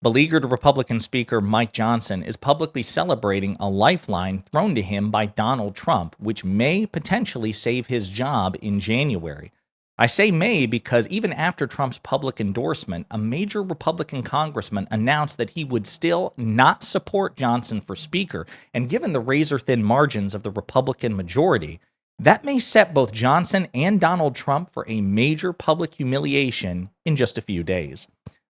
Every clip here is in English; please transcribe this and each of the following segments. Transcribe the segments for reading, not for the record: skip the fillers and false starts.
Beleaguered Republican Speaker Mike Johnson is publicly celebrating a lifeline thrown to him by Donald Trump, which may potentially save his job in January. I say may because even after Trump's public endorsement, a major Republican congressman announced that he would still not support Johnson for Speaker. And given the razor-thin margins of the Republican majority, that may set both Johnson and Donald Trump for a major public humiliation in just a few days.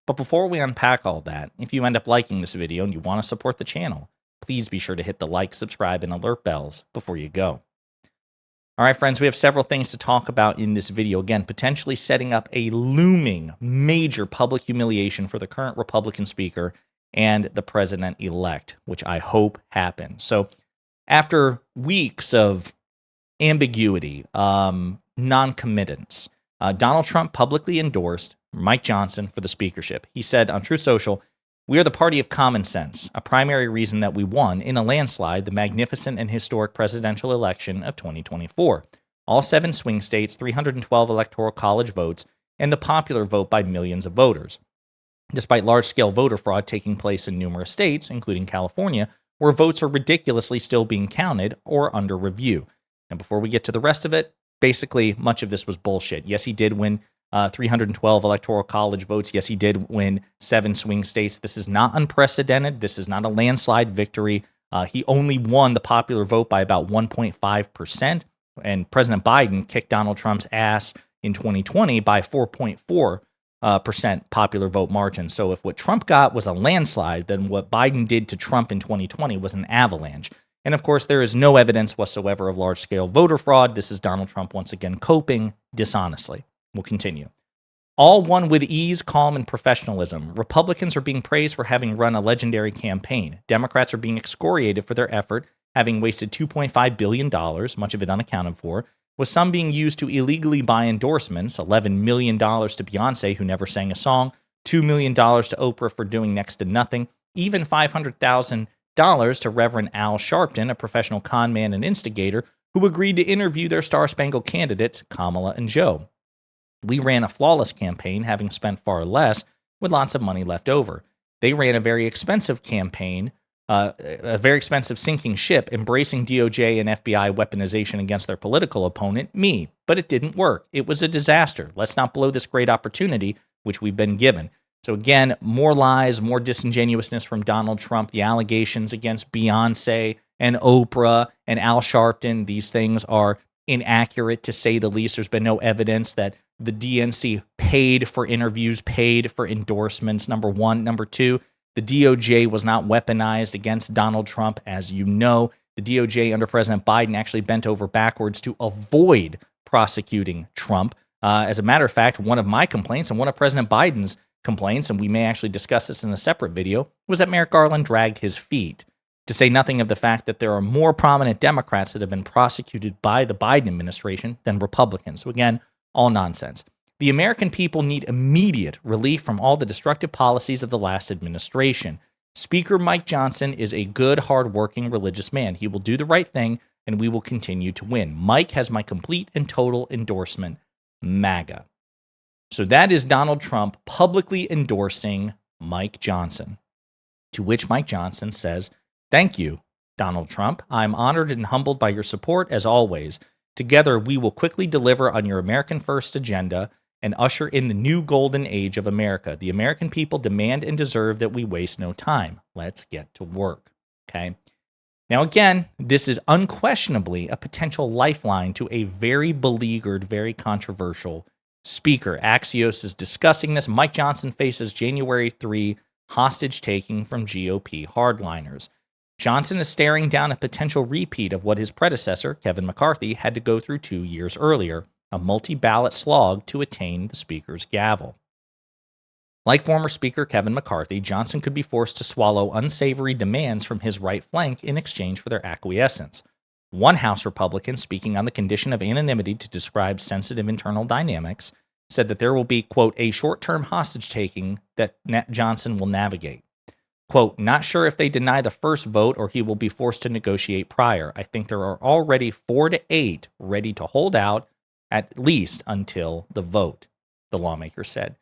But before we unpack all that, if you end up liking this video and you want to support the channel, please be sure to hit the like, subscribe, and alert bells before you go. All right, friends, we have several things to talk about in this video. Again, potentially setting up a looming major public humiliation for the current Republican Speaker and the president-elect, which I hope happens. So after weeks of ambiguity, non-committance, Donald Trump publicly endorsed Mike Johnson for the speakership. He said on Truth Social, "We are the party of common sense, a primary reason that we won, in a landslide, the magnificent and historic presidential election of 2024. All 7 swing states, 312 electoral college votes, and the popular vote by millions of voters. Despite large-scale voter fraud taking place in numerous states, including California, where votes are ridiculously still being counted or under review." And before we get to the rest of it, basically, much of this was bullshit. Yes, he did win 312 electoral college votes. Yes, he did win 7 swing states. This is not unprecedented. This is not a landslide victory. He only won the popular vote by about 1.5%, and President Biden kicked Donald Trump's ass in 2020 by 4.4% popular vote margin. So if what Trump got was a landslide, then what Biden did to Trump in 2020 was an avalanche. And of course, there is no evidence whatsoever of large-scale voter fraud. This is Donald Trump once again coping dishonestly. We'll continue. All won with ease, calm, and professionalism. Republicans are being praised for having run a legendary campaign. Democrats are being excoriated for their effort, having wasted $2.5 billion, much of it unaccounted for, with some being used to illegally buy endorsements, $11 million to Beyonce, who never sang a song, $2 million to Oprah for doing next to nothing, even $500,000 to Reverend Al Sharpton, a professional con man and instigator, who agreed to interview their Star-Spangled candidates, Kamala and Joe. We ran a flawless campaign, having spent far less, with lots of money left over. They ran a very expensive campaign, a very expensive sinking ship, embracing DOJ and FBI weaponization against their political opponent, me. But it didn't work. It was a disaster. Let's not blow this great opportunity, which we've been given. So again, more lies, more disingenuousness from Donald Trump, the allegations against Beyonce and Oprah and Al Sharpton, these things are inaccurate to say the least. There's been no evidence that the DNC paid for interviews, paid for endorsements, number one. Number two, the DOJ was not weaponized against Donald Trump. As you know, the DOJ under President Biden actually bent over backwards to avoid prosecuting Trump. As a matter of fact, one of my complaints and one of President Biden's complaints, and we may actually discuss this in a separate video, was that Merrick Garland dragged his feet, to say nothing of the fact that there are more prominent Democrats that have been prosecuted by the Biden administration than Republicans. So again, all nonsense. The American people need immediate relief from all the destructive policies of the last administration. Speaker Mike Johnson is a good, hardworking, religious man. He will do the right thing, and we will continue to win. Mike has my complete and total endorsement. MAGA. So that is Donald Trump publicly endorsing Mike Johnson, to which Mike Johnson says, "Thank you, Donald Trump. I'm honored and humbled by your support, as always. Together, we will quickly deliver on your American First agenda and usher in the new golden age of America. The American people demand and deserve that we waste no time. Let's get to work." Okay. Now, again, this is unquestionably a potential lifeline to a very beleaguered, very controversial speaker. Axios is discussing this. Mike Johnson faces January 3 hostage taking from GOP hardliners. Johnson is staring down a potential repeat of what his predecessor, Kevin McCarthy, had to go through 2 years earlier, a multi-ballot slog to attain the speaker's gavel. Like former Speaker Kevin McCarthy, Johnson could be forced to swallow unsavory demands from his right flank in exchange for their acquiescence. One House Republican, speaking on the condition of anonymity to describe sensitive internal dynamics, said that there will be, quote, a short-term hostage taking that Johnson will navigate. Quote, "Not sure if they deny the first vote or he will be forced to negotiate prior. I think there are already 4 to 8 ready to hold out at least until the vote," the lawmaker said.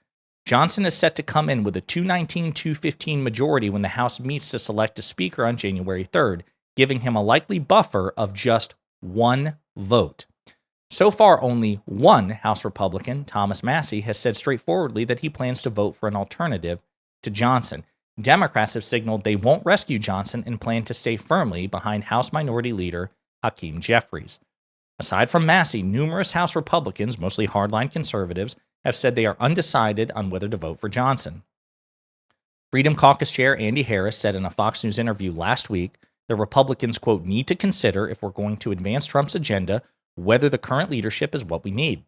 Johnson is set to come in with a 219-215 majority when the House meets to select a speaker on January 3rd, giving him a likely buffer of just one vote. So far, only one House Republican, Thomas Massie, has said straightforwardly that he plans to vote for an alternative to Johnson. Democrats have signaled they won't rescue Johnson and plan to stay firmly behind House Minority Leader Hakeem Jeffries. Aside from Massie, numerous House Republicans, mostly hardline conservatives, have said they are undecided on whether to vote for Johnson. Freedom Caucus Chair Andy Harris said in a Fox News interview last week the Republicans, quote, need to consider if we're going to advance Trump's agenda, whether the current leadership is what we need.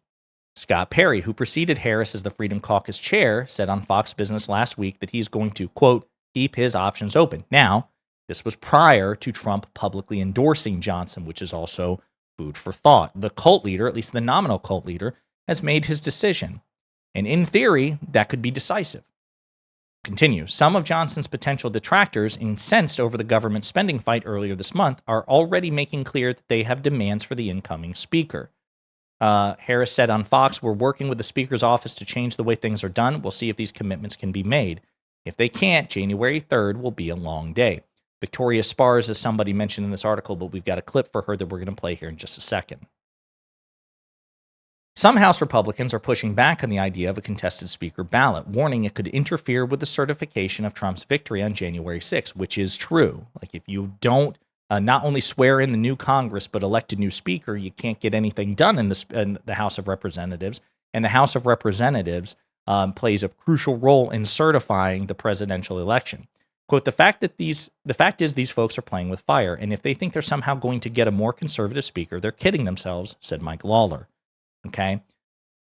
Scott Perry, who preceded Harris as the Freedom Caucus chair, said on Fox Business last week that he's going to, quote, keep his options open. Now, this was prior to Trump publicly endorsing Johnson, which is also food for thought. The cult leader, at least the nominal cult leader, has made his decision. And in theory, that could be decisive. Continue. Some of Johnson's potential detractors, incensed over the government spending fight earlier this month, are already making clear that they have demands for the incoming speaker. Harris said on Fox, we're working with the speaker's office to change the way things are done. We'll see if these commitments can be made. If they can't, January 3rd will be a long day. Victoria Spars is somebody mentioned in this article, but we've got a clip for her that we're going to play here in just a second. Some House Republicans are pushing back on the idea of a contested speaker ballot, warning it could interfere with the certification of Trump's victory on January 6th, which is true. Like, if you don't not only swear in the new Congress, but elect a new speaker, you can't get anything done in the House of Representatives. And the House of Representatives plays a crucial role in certifying the presidential election. Quote, the fact is these folks are playing with fire, and if they think they're somehow going to get a more conservative speaker, they're kidding themselves, said Mike Lawler. Okay.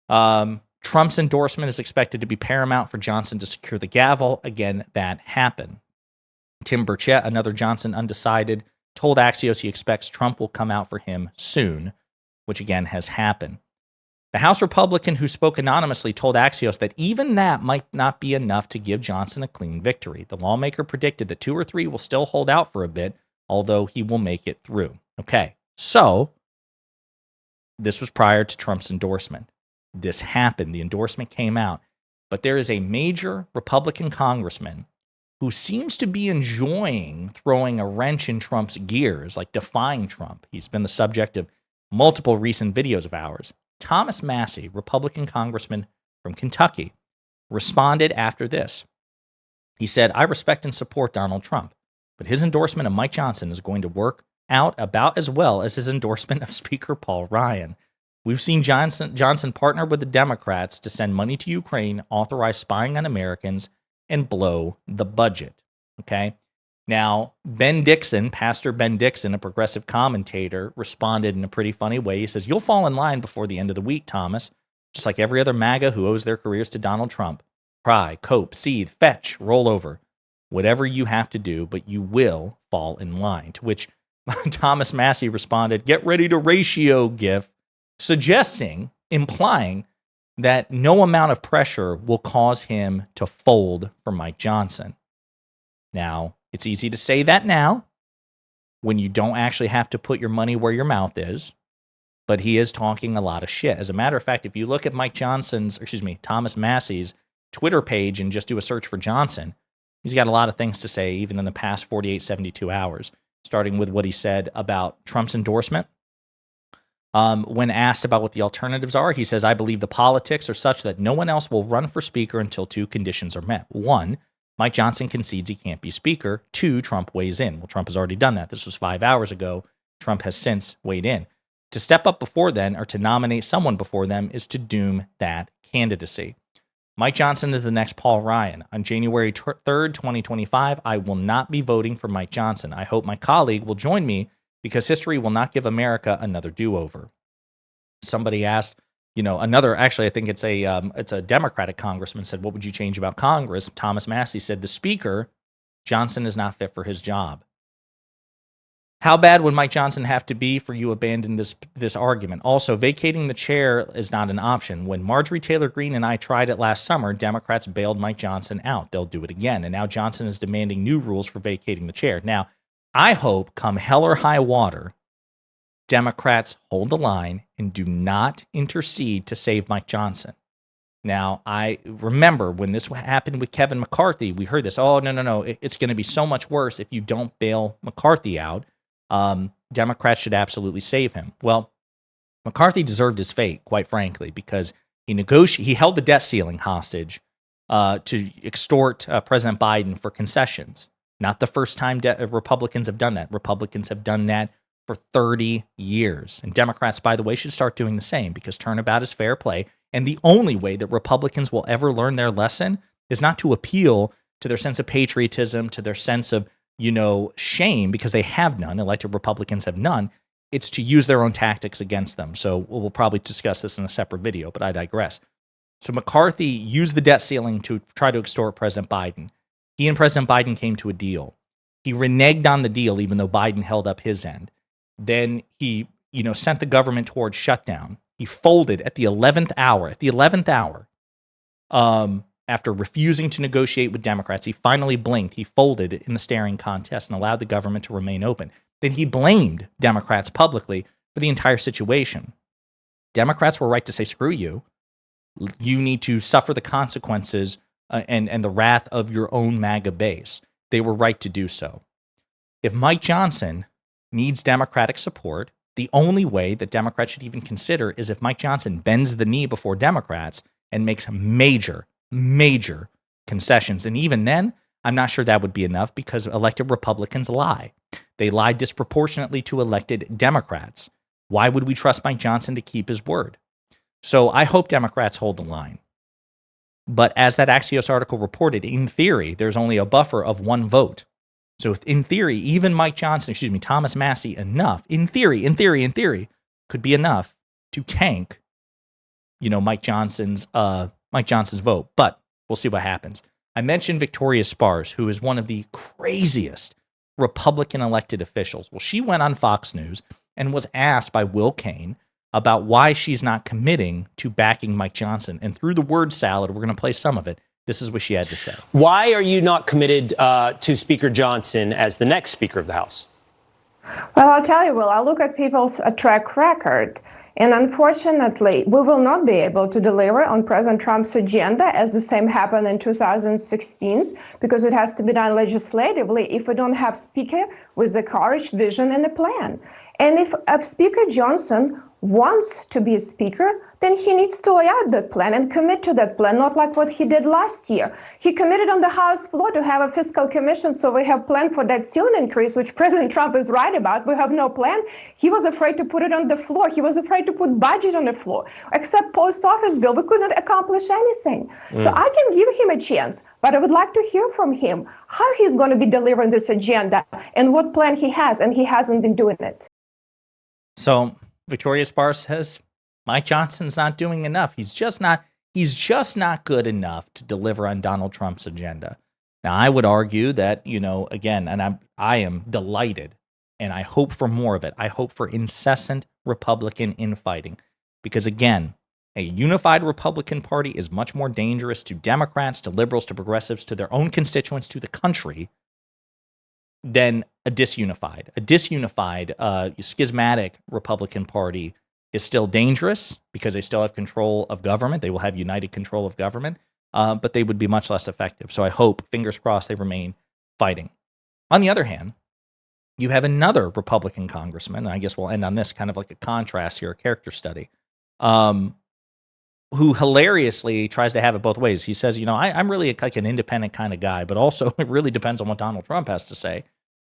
Trump's endorsement is expected to be paramount for Johnson to secure the gavel. Again, that happened. Tim Burchett, another Johnson undecided, told Axios he expects Trump will come out for him soon, which again has happened. The House Republican who spoke anonymously told Axios that even that might not be enough to give Johnson a clean victory. The lawmaker predicted that 2 or 3 will still hold out for a bit, although he will make it through. Okay, so this was prior to Trump's endorsement. This happened. The endorsement came out. But there is a major Republican congressman who seems to be enjoying throwing a wrench in Trump's gears, like defying Trump. He's been the subject of multiple recent videos of ours. Thomas Massie, Republican congressman from Kentucky, responded after this. He said, I respect and support Donald Trump, but his endorsement of Mike Johnson is going to work out about as well as his endorsement of Speaker Paul Ryan. We've seen Johnson partner with the Democrats to send money to Ukraine, authorize spying on Americans, and blow the budget. Okay? Now, Ben Dixon, Pastor Ben Dixon, a progressive commentator, responded in a pretty funny way. He says, you'll fall in line before the end of the week, Thomas, just like every other MAGA who owes their careers to Donald Trump. Cry, cope, seethe, fetch, roll over. Whatever you have to do, but you will fall in line. To which Thomas Massie responded, get ready to ratio GIF, suggesting, implying that no amount of pressure will cause him to fold for Mike Johnson. Now, it's easy to say that now when you don't actually have to put your money where your mouth is, but he is talking a lot of shit. As a matter of fact, if you look at Thomas Massie's Twitter page and just do a search for Johnson, he's got a lot of things to say, even in the past 48, 72 hours, starting with what he said about Trump's endorsement. When asked about what the alternatives are, he says, I believe the politics are such that no one else will run for speaker until 2 conditions are met. 1, Mike Johnson concedes he can't be speaker. 2, Trump weighs in. Well, Trump has already done that. This was 5 hours ago. Trump has since weighed in. To step up before then, or to nominate someone before them, is to doom that candidacy. Mike Johnson is the next Paul Ryan. On January 3rd, 2025, I will not be voting for Mike Johnson. I hope my colleague will join me because history will not give America another do-over. Somebody asked, I think it's a Democratic congressman said, what would you change about Congress? Thomas Massie said, the speaker, Johnson is not fit for his job. How bad would Mike Johnson have to be for you to abandon this argument? Also, vacating the chair is not an option. When Marjorie Taylor Greene and I tried it last summer, Democrats bailed Mike Johnson out. They'll do it again. And now Johnson is demanding new rules for vacating the chair. Now, I hope, come hell or high water, Democrats hold the line and do not intercede to save Mike Johnson. Now, I remember when this happened with Kevin McCarthy, we heard this, oh, no, it's going to be so much worse if you don't bail McCarthy out. Democrats should absolutely save him. Well, McCarthy deserved his fate, quite frankly, because he held the debt ceiling hostage to extort President Biden for concessions. Not the first time Republicans have done that. Republicans have done that for 30 years. And Democrats, by the way, should start doing the same, because turnabout is fair play. And the only way that Republicans will ever learn their lesson is not to appeal to their sense of patriotism, to their sense of, shame, because they have none. Elected Republicans have none. It's to use their own tactics against them. So we'll probably discuss this in a separate video, but I digress. So McCarthy used the debt ceiling to try to extort President Biden. He and President Biden came to a deal. He reneged on the deal, even though Biden held up his end. Then he, sent the government towards shutdown. He folded at the 11th hour. After refusing to negotiate with Democrats, he finally blinked. He folded in the staring contest and allowed the government to remain open. Then he blamed Democrats publicly for the entire situation. Democrats were right to say, screw you. You need to suffer the consequences and the wrath of your own MAGA base. They were right to do so. If Mike Johnson needs Democratic support, the only way that Democrats should even consider is if Mike Johnson bends the knee before Democrats and makes major concessions. And even then, I'm not sure that would be enough, because elected Republicans lie. They lie disproportionately to elected Democrats. Why would we trust Mike Johnson to keep his word? So I hope Democrats hold the line. But as that Axios article reported, in theory, there's only a buffer of one vote. So in theory, even Thomas Massie, in theory, could be enough to tank, Mike Johnson's vote. But we'll see what happens. I mentioned Victoria Sparse, who is one of the craziest Republican elected officials. Well, she went on Fox News and was asked by Will Cain about why she's not committing to backing Mike Johnson. And through the word salad, we're going to play some of it. This is what she had to say. Why are you not committed to Speaker Johnson as the next Speaker of the House? Well, I'll tell you, Will, I look at people's track record, and unfortunately, we will not be able to deliver on President Trump's agenda, as the same happened in 2016, because it has to be done legislatively if we don't have Speaker with the courage, vision, and a plan. And if Speaker Johnson wants to be a speaker, then he needs to lay out that plan and commit to that plan, not like what he did last year. He committed on the House floor to have a fiscal commission, so we have plan for that ceiling increase, which President Trump is right about. We have no plan. He was afraid to put it on the floor. He was afraid to put budget on the floor. Except post office bill, we could not accomplish anything. So I can give him a chance, but I would like to hear from him how he's going to be delivering this agenda and what plan he has, and he hasn't been doing it. So Victoria Sparse says Mike Johnson's not doing enough. He's just not good enough to deliver on Donald Trump's agenda. Now, I would argue that, again, and I am delighted, and I hope for more of it. I hope for incessant Republican infighting, because, again, a unified Republican Party is much more dangerous to Democrats, to liberals, to progressives, to their own constituents, to the country, than a disunified, schismatic Republican Party is still dangerous because they still have control of government. They will have united control of government, but they would be much less effective. So I hope, fingers crossed, they remain fighting. On the other hand, you have another Republican congressman, and I guess we'll end on this, kind of like a contrast here, a character study, who hilariously tries to have it both ways. He says, I'm really like an independent kind of guy, but also it really depends on what Donald Trump has to say.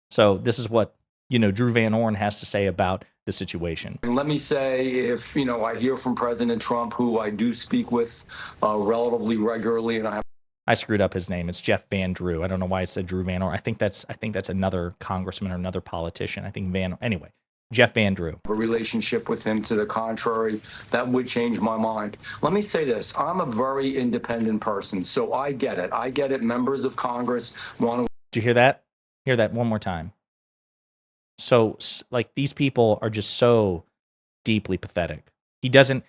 So this is what, Drew Van Orn has to say about the situation. And let me say, if, I hear from President Trump, who I do speak with relatively regularly, and I screwed up his name. It's Jeff Van Drew. I don't know why it said Drew Van Orn. I think that's another congressman or another politician. Anyway, Jeff Van Drew. A relationship with him to the contrary, that would change my mind. Let me say this. I'm a very independent person, so I get it. Members of Congress want to... Did you hear that? Hear that one more time. So, like, these people are just so deeply pathetic. He doesn't...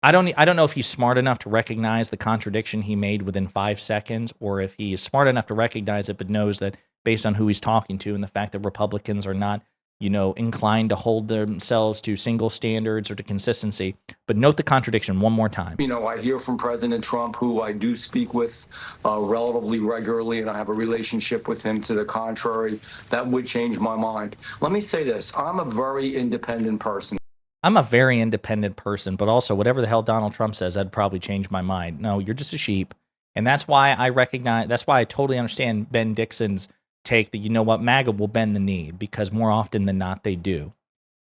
I don't know if he's smart enough to recognize the contradiction he made within 5 seconds, or if he is smart enough to recognize it but knows that based on who he's talking to and the fact that Republicans are not, inclined to hold themselves to single standards or to consistency. But note the contradiction one more time. I hear from President Trump, who I do speak with relatively regularly, and I have a relationship with him to the contrary. That would change my mind. Let me say this. I'm a very independent person. I'm a very independent person, but also whatever the hell Donald Trump says, that'd probably change my mind. No, you're just a sheep. And that's why I totally understand Ben Dixon's take that, MAGA will bend the knee, because more often than not, they do.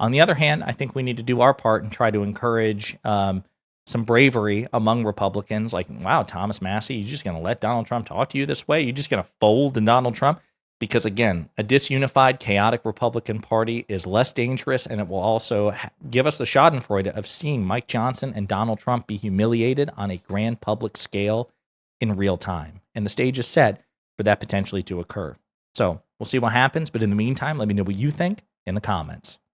On the other hand, I think we need to do our part and try to encourage some bravery among Republicans. Like, wow, Thomas Massie, you're just going to let Donald Trump talk to you this way? You're just going to fold to Donald Trump? Because again, a disunified, chaotic Republican Party is less dangerous, and it will also give us the schadenfreude of seeing Mike Johnson and Donald Trump be humiliated on a grand public scale in real time. And the stage is set for that potentially to occur. So we'll see what happens. But in the meantime, let me know what you think in the comments.